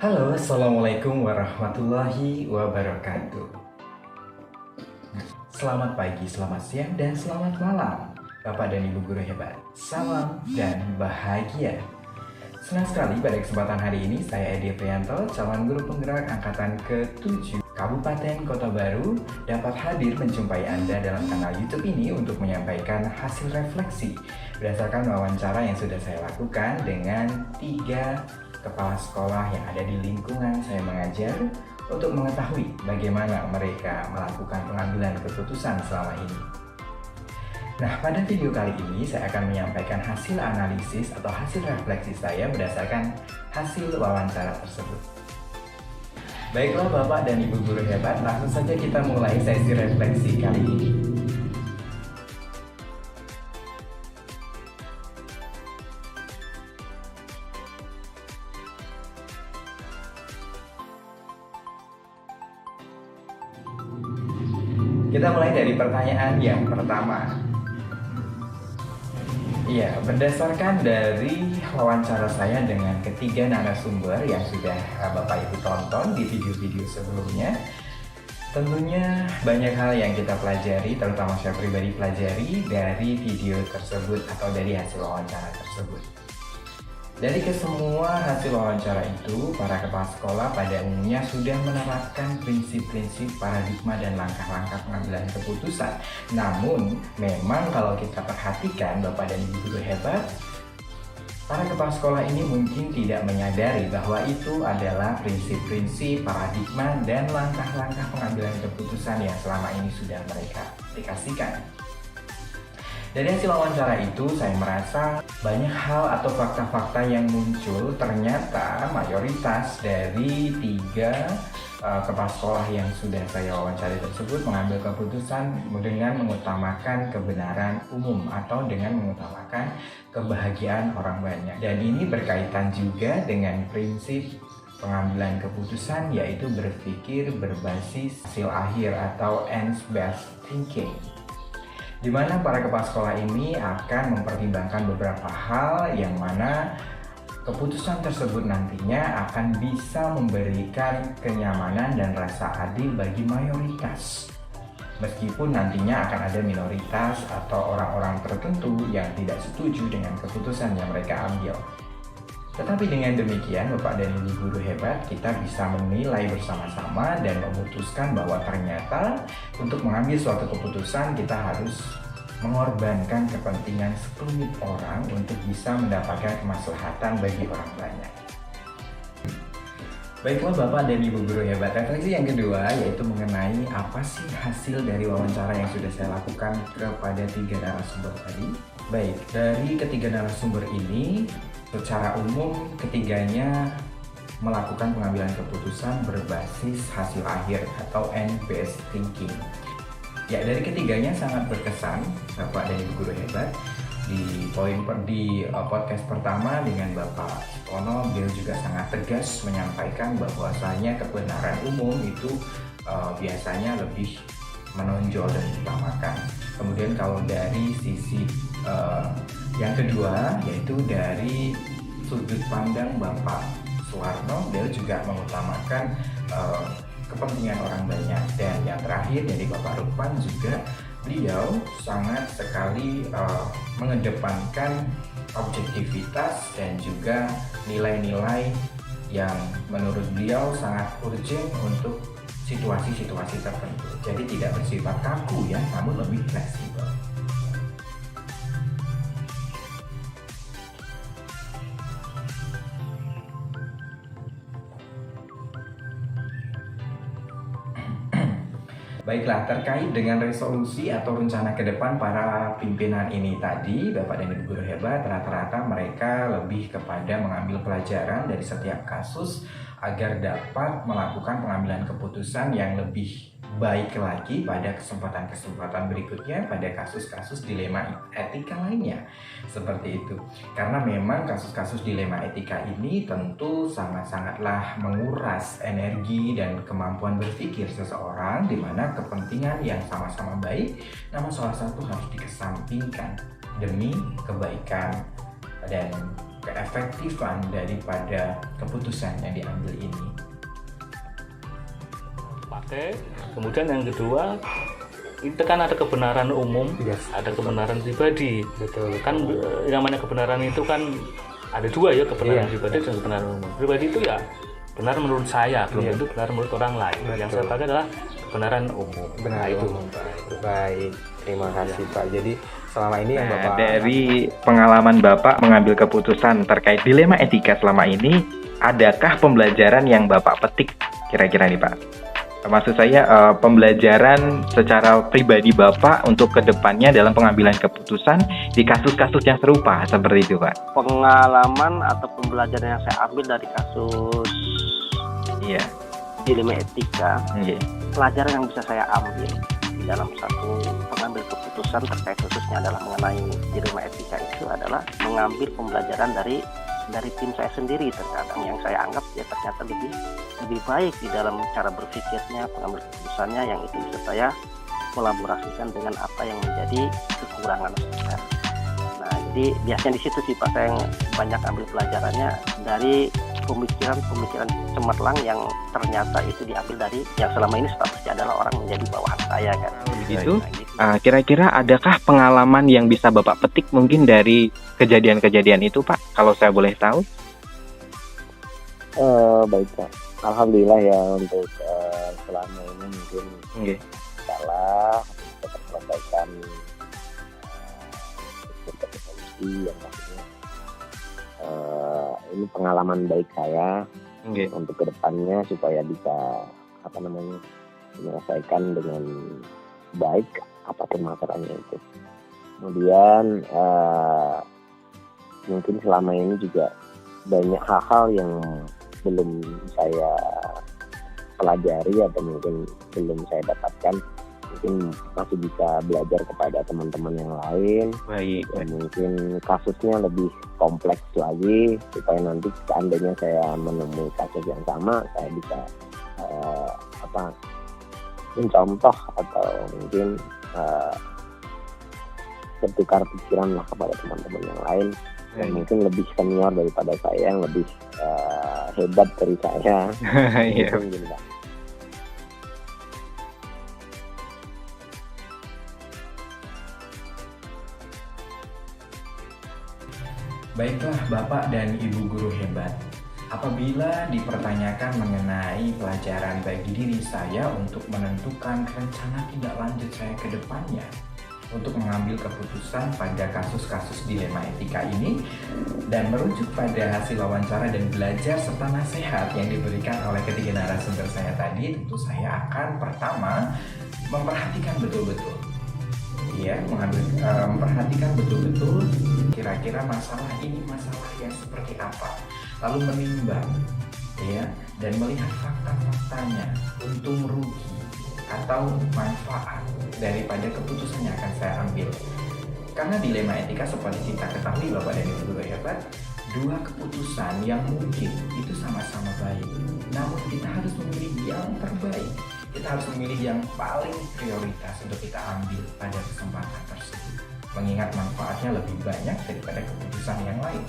Halo, Assalamualaikum warahmatullahi wabarakatuh. Selamat pagi, selamat siang, dan selamat malam Bapak dan Ibu guru hebat. Salam dan bahagia. Senang sekali pada kesempatan hari ini saya Edi Prianto, calon guru penggerak angkatan ke-7 Kabupaten Kota Baru, dapat hadir menjumpai Anda dalam kanal YouTube ini untuk menyampaikan hasil refleksi berdasarkan wawancara yang sudah saya lakukan dengan 3 kepala sekolah yang ada di lingkungan saya mengajar untuk mengetahui bagaimana mereka melakukan pengambilan keputusan selama ini. Nah, pada video kali ini saya akan menyampaikan hasil analisis atau hasil refleksi saya berdasarkan hasil wawancara tersebut. Baiklah Bapak dan Ibu guru hebat, langsung saja kita mulai sesi refleksi kali ini. Kita mulai dari pertanyaan yang pertama. Iya, berdasarkan dari wawancara saya dengan ketiga narasumber yang sudah Bapak Ibu tonton di video-video sebelumnya, tentunya banyak hal yang kita pelajari, terutama saya pribadi pelajari dari video tersebut atau dari hasil wawancara tersebut. Dari kesemua hasil wawancara itu, para kepala sekolah pada umumnya sudah menerapkan prinsip-prinsip, paradigma, dan langkah-langkah pengambilan keputusan. Namun, memang kalau kita perhatikan Bapak dan Ibu guru hebat, para kepala sekolah ini mungkin tidak menyadari bahwa itu adalah prinsip-prinsip, paradigma, dan langkah-langkah pengambilan keputusan yang selama ini sudah mereka aplikasikan. Dari hasil wawancara itu, saya merasa banyak hal atau fakta-fakta yang muncul. Ternyata mayoritas dari 3 kepala sekolah yang sudah saya wawancara tersebut mengambil keputusan dengan mengutamakan kebenaran umum atau dengan mengutamakan kebahagiaan orang banyak. Dan ini berkaitan juga dengan prinsip pengambilan keputusan, yaitu berpikir berbasis hasil akhir atau ends-based thinking, di mana para kepala sekolah ini akan mempertimbangkan beberapa hal yang mana keputusan tersebut nantinya akan bisa memberikan kenyamanan dan rasa adil bagi mayoritas. Meskipun nantinya akan ada minoritas atau orang-orang tertentu yang tidak setuju dengan keputusan yang mereka ambil. Tetapi dengan demikian, Bapak dan Ibu guru hebat, kita bisa menilai bersama-sama dan memutuskan bahwa ternyata untuk mengambil suatu keputusan kita harus mengorbankan kepentingan sekelumit orang untuk bisa mendapatkan kemaslahatan bagi orang banyak. Baiklah Bapak dan Ibu guru hebat, refleksi yang kedua yaitu mengenai apa sih hasil dari wawancara yang sudah saya lakukan kepada 3 narasumber tadi. Baik, dari ketiga narasumber ini, secara umum ketiganya melakukan pengambilan keputusan berbasis hasil akhir atau end-based thinking. Ya, dari ketiganya sangat berkesan Bapak dan Ibu guru hebat. Di podcast pertama dengan Bapak Ono, beliau juga sangat tegas menyampaikan bahwasanya kebenaran umum itu biasanya lebih menonjol dan diutamakan. Kemudian kalau dari sisi yang kedua, yaitu dari sudut pandang Bapak Suwarno, beliau juga mengutamakan kepentingan orang banyak. Dan yang terakhir dari Bapak Rukman juga, beliau sangat sekali mengedepankan objektivitas dan juga nilai-nilai yang menurut beliau sangat urgent untuk situasi-situasi tertentu. Jadi tidak bersifat kaku ya, namun lebih fleksibel. Baiklah, terkait dengan resolusi atau rencana ke depan para pimpinan ini tadi, Bapak dan Ibu guru hebat, rata-rata mereka lebih kepada mengambil pelajaran dari setiap kasus agar dapat melakukan pengambilan keputusan yang lebih baik lagi pada kesempatan-kesempatan berikutnya pada kasus-kasus dilema etika lainnya. Seperti itu. Karena memang kasus-kasus dilema etika ini tentu sangat-sangatlah menguras energi dan kemampuan berpikir seseorang, di mana kepentingan yang sama-sama baik, namun salah satu harus dikesampingkan demi kebaikan dan keefektifan daripada keputusan yang diambil ini. Pakai. Kemudian yang kedua, itu kan ada kebenaran umum, ada kebenaran pribadi. Betul. Kan yang namanya kebenaran itu kan ada dua ya, kebenaran pribadi dan kebenaran umum. Pribadi itu ya benar menurut saya, belum tentu benar menurut orang lain. Yang saya pakai adalah kebenaran umum. Benar itu. Baik, terima kasih Pak. Jadi selama ini yang Bapak dari pengalaman Bapak mengambil keputusan terkait dilema etika selama ini, adakah pembelajaran yang Bapak petik kira-kira nih Pak? Maksud saya pembelajaran secara pribadi Bapak untuk kedepannya dalam pengambilan keputusan di kasus-kasus yang serupa seperti itu Pak. Pengalaman atau pembelajaran yang saya ambil dari kasus dilema etika, pelajaran yang bisa saya ambil di dalam satu pengambil keputusan terkait khususnya adalah mengenai dilema etika itu adalah mengambil pembelajaran dari tim saya sendiri. Terkadang yang saya anggap ya ternyata lebih baik di dalam cara berpikirnya, pengambil keputusannya, yang itu bisa saya kolaborasikan dengan apa yang menjadi kekurangan saya. Nah, jadi biasanya di situ sih Pak, saya banyak ambil pelajarannya dari pemikiran cemerlang yang ternyata itu diambil dari yang selama ini statusnya adalah orang menjadi bawahan saya kan. Begitu. Kira-kira adakah pengalaman yang bisa Bapak petik mungkin dari kejadian-kejadian itu Pak, kalau saya boleh tahu? Baik Pak, alhamdulillah ya untuk selama ini mungkin salah bisa terselesaikan solusi yang maksudnya ini pengalaman baik saya untuk kedepannya supaya bisa menyelesaikan dengan baik apapun masalahnya itu. Kemudian mungkin selama ini juga banyak hal-hal yang belum saya pelajari atau mungkin belum saya dapatkan, mungkin masih bisa belajar kepada teman-teman yang lain. Baik. Dan mungkin kasusnya lebih kompleks lagi supaya nanti seandainya saya menemui kasus yang sama, saya bisa mencontoh atau mungkin bertukar pikiran lah kepada teman-teman yang lain yang mungkin lebih senior daripada saya, yang lebih hebat dari saya. Mungkin, Pak. Baiklah Bapak dan Ibu guru hebat, apabila dipertanyakan mengenai pelajaran bagi diri saya untuk menentukan rencana tindak lanjut saya ke depannya untuk mengambil keputusan pada kasus-kasus dilema etika ini dan merujuk pada hasil wawancara dan belajar serta nasihat yang diberikan oleh ketiga narasumber saya tadi, tentu saya akan pertama memperhatikan betul-betul. Memperhatikan betul-betul kira-kira masalah ini masalah yang seperti apa, lalu menimbang dan melihat fakta-faktanya, untung rugi atau manfaat daripada keputusan yang akan saya ambil. Karena dilema etika seperti kita ketahui Bapak dan Ibu guru hebat, dua keputusan yang mungkin itu sama-sama baik, namun kita harus memilih yang terbaik. Kita harus memilih yang paling prioritas untuk kita ambil pada kesempatan tersebut, mengingat manfaatnya lebih banyak daripada keputusan yang lain.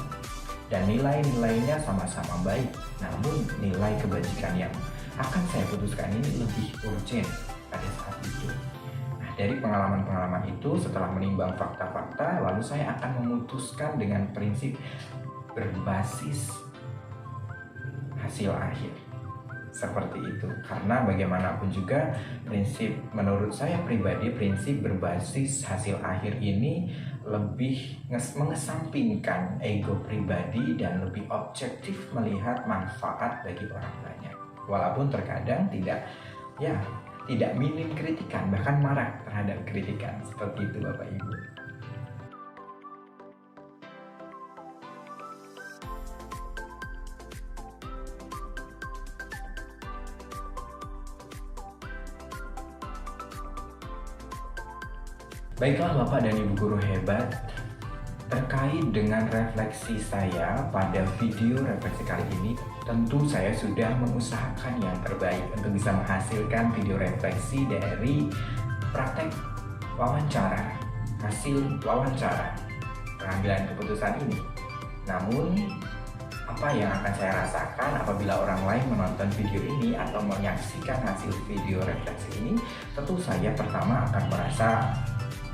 Dan nilai-nilainya sama-sama baik, namun nilai kebajikan yang akan saya putuskan ini lebih urgent pada saat itu. Nah, dari pengalaman-pengalaman itu, setelah menimbang fakta-fakta, lalu saya akan memutuskan dengan prinsip berbasis hasil akhir. Seperti itu, karena bagaimanapun juga prinsip menurut saya pribadi, prinsip berbasis hasil akhir ini lebih mengesampingkan ego pribadi dan lebih objektif melihat manfaat bagi orang banyak. Walaupun terkadang tidak minim kritikan, bahkan marah terhadap kritikan. Seperti itu Bapak Ibu. Baiklah Bapak dan Ibu guru hebat, terkait dengan refleksi saya pada video refleksi kali ini, tentu saya sudah mengusahakan yang terbaik untuk bisa menghasilkan video refleksi dari praktek wawancara, hasil wawancara pengambilan keputusan ini. Namun, apa yang akan saya rasakan apabila orang lain menonton video ini atau menyaksikan hasil video refleksi ini, tentu saya pertama akan merasa,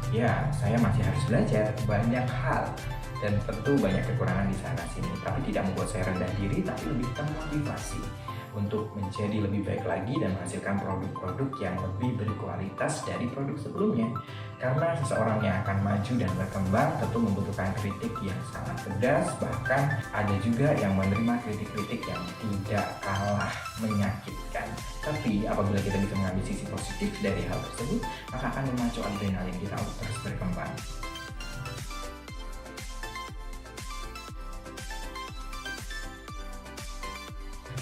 ya saya masih harus belajar banyak hal dan tentu banyak kekurangan di sana sini, tapi tidak membuat saya rendah diri, tapi lebih termotivasi untuk menjadi lebih baik lagi dan menghasilkan produk-produk yang lebih berkualitas dari produk sebelumnya. Karena seseorang yang akan maju dan berkembang tentu membutuhkan kritik yang sangat pedas, bahkan ada juga yang menerima kritik-kritik yang tidak kalah menyakitkan. Tapi apabila kita bisa mengambil sisi positif dari hal tersebut, maka akan memacu adrenalin kita untuk terus berkembang.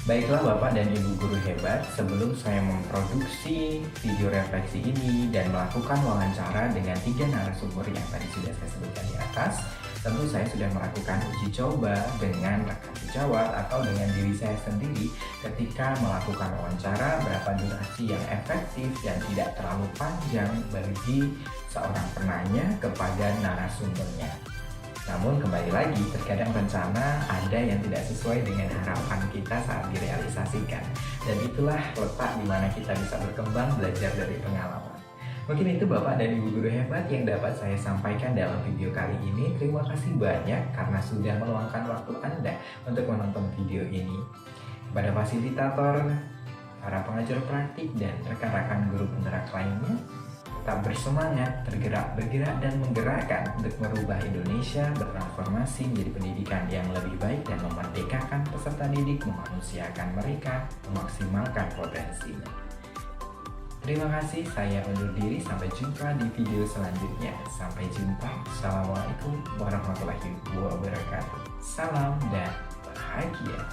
Baiklah Bapak dan Ibu guru hebat, sebelum saya memproduksi video refleksi ini dan melakukan wawancara dengan 3 narasumber yang tadi sudah saya sebutkan di atas, tentu saya sudah melakukan uji coba dengan rekan sejawat atau dengan diri saya sendiri ketika melakukan wawancara, berapa durasi yang efektif dan tidak terlalu panjang bagi seorang penanya kepada narasumbernya. Namun kembali lagi, terkadang rencana ada yang tidak sesuai dengan harapan kita saat direalisasikan. Dan itulah letak di mana kita bisa berkembang, belajar dari pengalaman. Mungkin itu Bapak dan Ibu guru hebat yang dapat saya sampaikan dalam video kali ini. Terima kasih banyak karena sudah meluangkan waktu Anda untuk menonton video ini. Kepada fasilitator, para pengajar praktik, dan rekan-rekan guru penggerak lainnya, tetap bersemangat, bergerak dan menggerakkan untuk merubah Indonesia bertransformasi menjadi pendidikan yang lebih baik dan memerdekakan peserta didik, memanusiakan mereka, memaksimalkan potensinya. Terima kasih, saya undur diri, sampai jumpa di video selanjutnya. Sampai jumpa. Assalamualaikum warahmatullahi wabarakatuh. Salam dan bahagia.